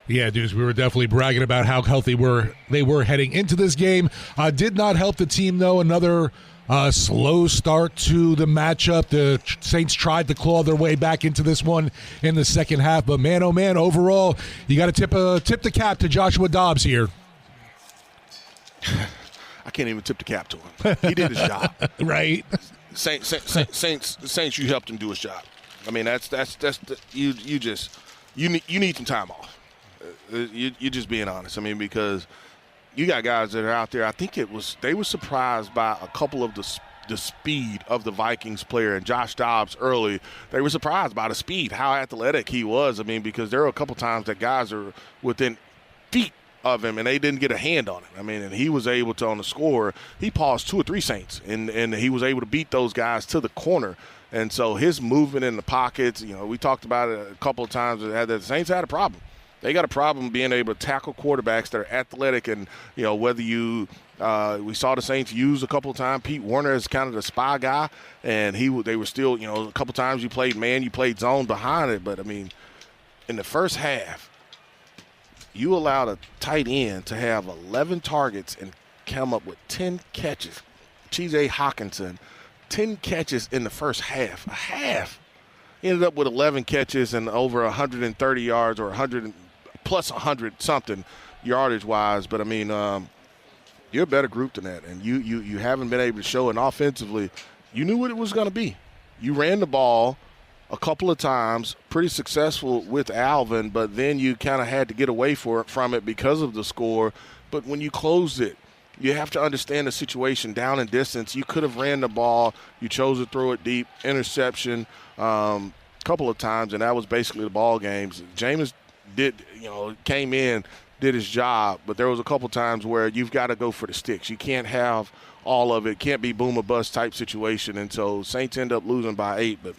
Yeah, Deuce, we were definitely bragging about how healthy they were heading into this game. Did not help the team, though. Another slow start to the matchup. The Saints tried to claw their way back into this one in the second half. But, man, oh, man, overall, you got to tip the cap to Joshua Dobbs here. I can't even tip the cap to him. He did his job. Right. Saints, you helped him do his job. I mean, you need some time off. You're just being honest. I mean, because you got guys that are out there. I think they were surprised by a couple of the speed of the Vikings player and Josh Dobbs early. They were surprised by the speed, how athletic he was. I mean, because there were a couple times that guys are within feet of him and they didn't get a hand on him. I mean, and he was able to, on the score, he paused 2 or 3 Saints, and he was able to beat those guys to the corner. And so his movement in the pockets, we talked about it a couple of times. The Saints had a problem. They got a problem being able to tackle quarterbacks that are athletic, and whether we saw the Saints use a couple of times. Pete Werner is kind of the spy guy, and they were still a couple of times you played man, you played zone behind it. But I mean, in the first half, you allowed a tight end to have 11 targets and come up with 10 catches. T.J. Hawkinson, 10 catches in the first half. A half. He ended up with 11 catches and over 130 yards or 100 plus 100 something yardage-wise. But, I mean, you're a better group than that. And you haven't been able to show it. And offensively, you knew what it was going to be. You ran the ball a couple of times, pretty successful with Alvin, but then you kind of had to get away from it because of the score. But when you closed it, you have to understand the situation down in distance. You could have ran the ball. You chose to throw it deep, interception a couple of times, and that was basically the ball games. Jameis came in, did his job, but there was a couple times where you've got to go for the sticks. You can't have all of it. Can't be boom or bust type situation. And so Saints end up losing by 8, but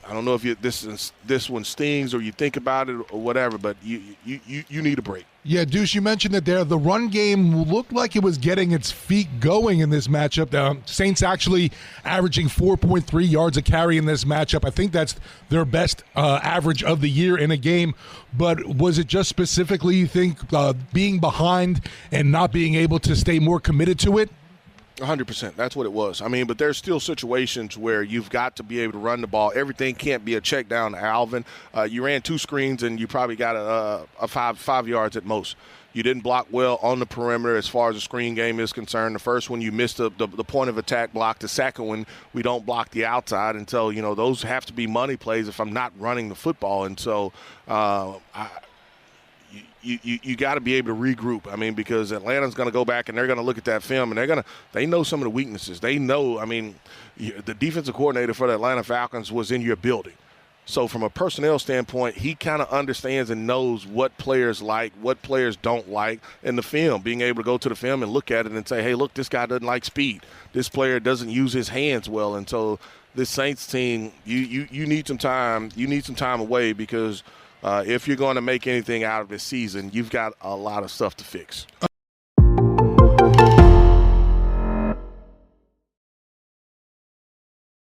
I don't know if this one stings or you think about it or whatever, but you need a break. Yeah, Deuce, you mentioned that the run game looked like it was getting its feet going in this matchup. The Saints actually averaging 4.3 yards a carry in this matchup. I think that's their best average of the year in a game. But was it just specifically, you think, being behind and not being able to stay more committed to it? 100%. That's what it was. I mean, but there's still situations where you've got to be able to run the ball. Everything can't be a check down to Alvin. You ran 2 screens and you probably got a 5 yards at most. You didn't block well on the perimeter as far as the screen game is concerned. The first one, you missed the point of attack block. The second one, we don't block the outside. And so, those have to be money plays if I'm not running the football. And so You got to be able to regroup. I mean, because Atlanta's going to go back and they're going to look at that film and they know some of the weaknesses. They know. I mean, the defensive coordinator for the Atlanta Falcons was in your building, so from a personnel standpoint, he kind of understands and knows what players like, what players don't like in the film. Being able to go to the film and look at it and say, hey, look, this guy doesn't like speed. This player doesn't use his hands well, and so this Saints team, you need some time. You need some time away because. If you're going to make anything out of this season, you've got a lot of stuff to fix.